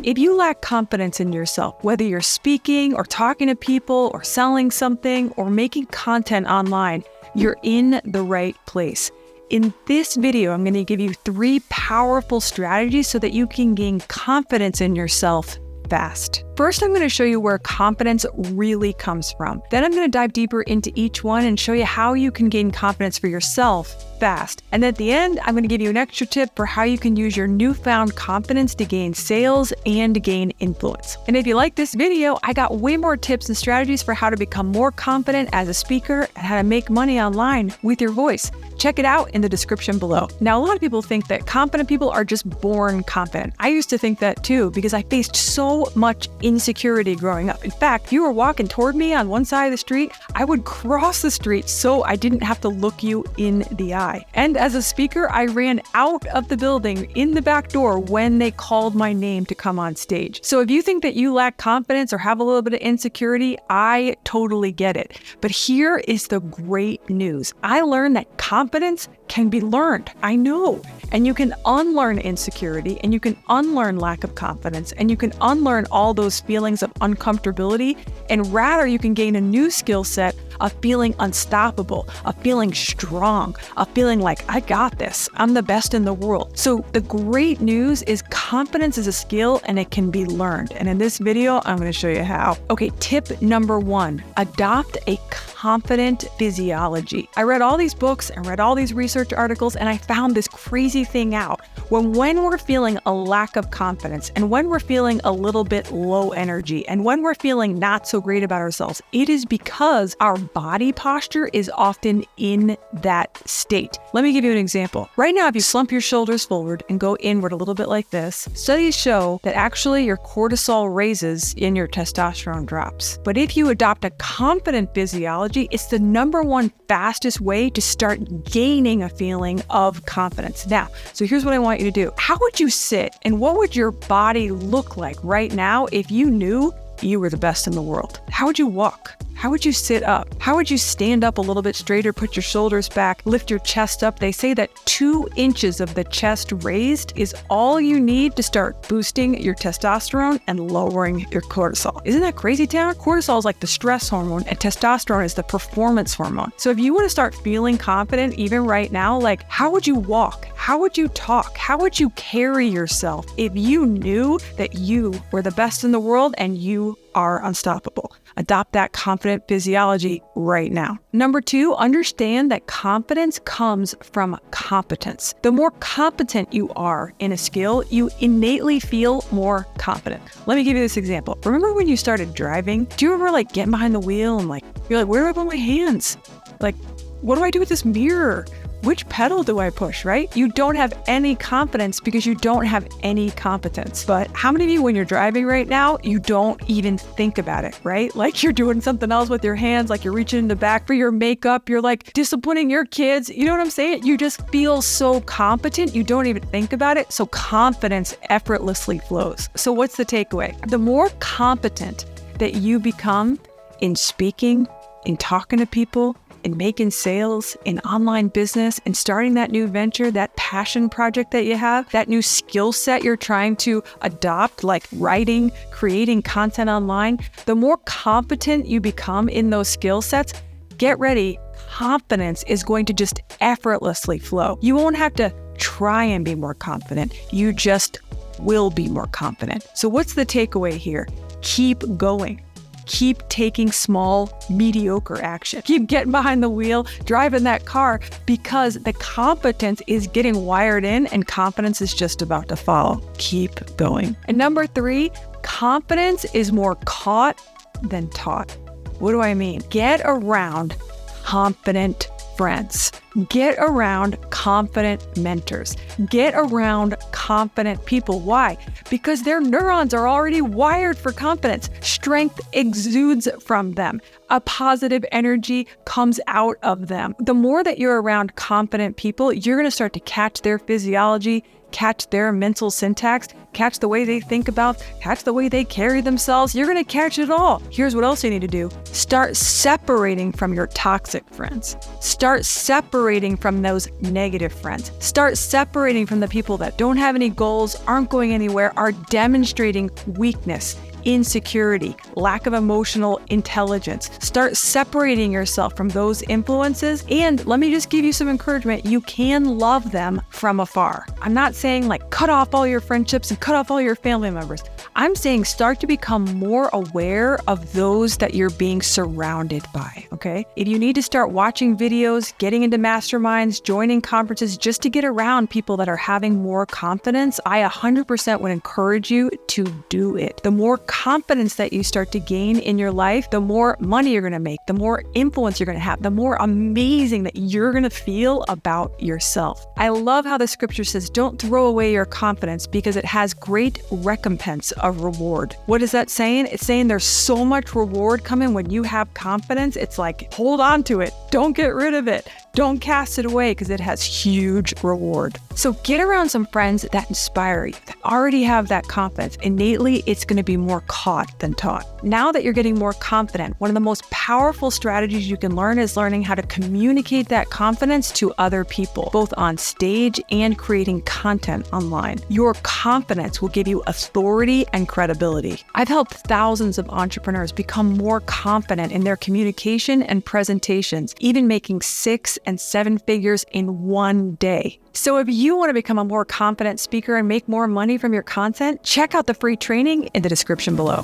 If you lack confidence in yourself, whether you're speaking or talking to people or selling something or making content online, you're in the right place. In this video, I'm going to give you 3 powerful strategies so that you can gain confidence in yourself fast. First, I'm going to show you where confidence really comes from. Then I'm going to dive deeper into each one and show you how you can gain confidence for yourself fast. And at the end, I'm going to give you an extra tip for how you can use your newfound confidence to gain sales and to gain influence. And if you like this video, I got way more tips and strategies for how to become more confident as a speaker and how to make money online with your voice. Check it out in the description below. Now, a lot of people think that confident people are just born confident. I used to think that too, because I faced so much insecurity growing up. In fact, if you were walking toward me on one side of the street, I would cross the street so I didn't have to look you in the eye. And as a speaker, I ran out of the building in the back door when they called my name to come on stage. So if you think that you lack confidence or have a little bit of insecurity, I totally get it. But here is the great news. I learned that confidence can be learned. I know. And you can unlearn insecurity, and you can unlearn lack of confidence, and you can unlearn all those feelings of uncomfortability, and rather you can gain a new skill set of feeling unstoppable, of feeling strong, of feeling like, I got this, I'm the best in the world. So the great news is confidence is a skill and it can be learned. And in this video, I'm going to show you how. Okay, tip number 1, adopt a confident physiology. I read all these books and read all these research articles, and I found this crazy thing out. When we're feeling a lack of confidence, and when we're feeling a little bit low energy, and when we're feeling not so great about ourselves, it is because our body posture is often in that state. Let me give you an example. Right now, if you slump your shoulders forward and go inward a little bit like this, studies show that actually your cortisol raises and your testosterone drops. But if you adopt a confident physiology, it's the #1 fastest way to start gaining a feeling of confidence. Now, so here's what I want you to do. How would you sit and what would your body look like right now if you knew you were the best in the world? How would you walk? How would you sit up? How would you stand up a little bit straighter, put your shoulders back, lift your chest up? They say that 2 inches of the chest raised is all you need to start boosting your testosterone and lowering your cortisol. Isn't that crazy, Tanner? Cortisol is like the stress hormone and testosterone is the performance hormone. So if you want to start feeling confident even right now, like how would you walk? How would you talk? How would you carry yourself if you knew that you were the best in the world and you are unstoppable? Adopt that confident physiology right now. Number 2, understand that confidence comes from competence. The more competent you are in a skill, you innately feel more confident. Let me give you this example. Remember when you started driving? Do you remember like getting behind the wheel and you're like, where do I put my hands? Like, what do I do with this mirror? Which pedal do I push, right? You don't have any confidence because you don't have any competence. But how many of you, when you're driving right now, you don't even think about it, right? Like you're doing something else with your hands, like you're reaching in the back for your makeup, you're like disciplining your kids. You know what I'm saying? You just feel so competent, you don't even think about it. So confidence effortlessly flows. So what's the takeaway? The more competent that you become in speaking, in talking to people, in making sales, in online business, and starting that new venture, that passion project that you have, that new skill set you're trying to adopt, like writing, creating content online, the more competent you become in those skill sets, get ready, confidence is going to just effortlessly flow. You won't have to try and be more confident. You just will be more confident. So what's the takeaway here? Keep going. Keep taking small, mediocre action. Keep getting behind the wheel, driving that car, because the competence is getting wired in and confidence is just about to follow. Keep going. And number 3, confidence is more caught than taught. What do I mean? Get around confident friends. Get around confident mentors. Get around confident people. Why? Because their neurons are already wired for confidence. Strength exudes from them. A positive energy comes out of them. The more that you're around confident people, you're going to start to catch their physiology, catch their mental syntax, catch the way they think about, catch the way they carry themselves. You're going to catch it all. Here's what else you need to do. Start separating from your toxic friends. Start separating from those negative friends. Start separating from the people that don't have any goals, aren't going anywhere, are demonstrating weakness, insecurity, lack of emotional intelligence. Start separating yourself from those influences. And let me just give you some encouragement. You can love them from afar. I'm not saying like cut off all your friendships and cut off all your family members. I'm saying start to become more aware of those that you're being surrounded by, okay? If you need to start watching videos, getting into masterminds, joining conferences just to get around people that are having more confidence, I 100% would encourage you to do it. The more confidence that you start to gain in your life, the more money you're going to make, the more influence you're going to have, the more amazing that you're going to feel about yourself. I love how the scripture says, don't throw away your confidence because it has great recompense of reward. What is that saying? It's saying there's so much reward coming when you have confidence. It's like, hold on to it. Don't get rid of it. Don't cast it away because it has huge reward. So get around some friends that inspire you, that already have that confidence. Innately, it's going to be more caught than taught. Now that you're getting more confident, one of the most powerful strategies you can learn is learning how to communicate that confidence to other people, both on stage and creating content online. Your confidence will give you authority and credibility. I've helped thousands of entrepreneurs become more confident in their communication and presentations, even making 6 and 7 figures in one day. So if you want to become a more confident speaker and make more money from your content, check out the free training in the description below.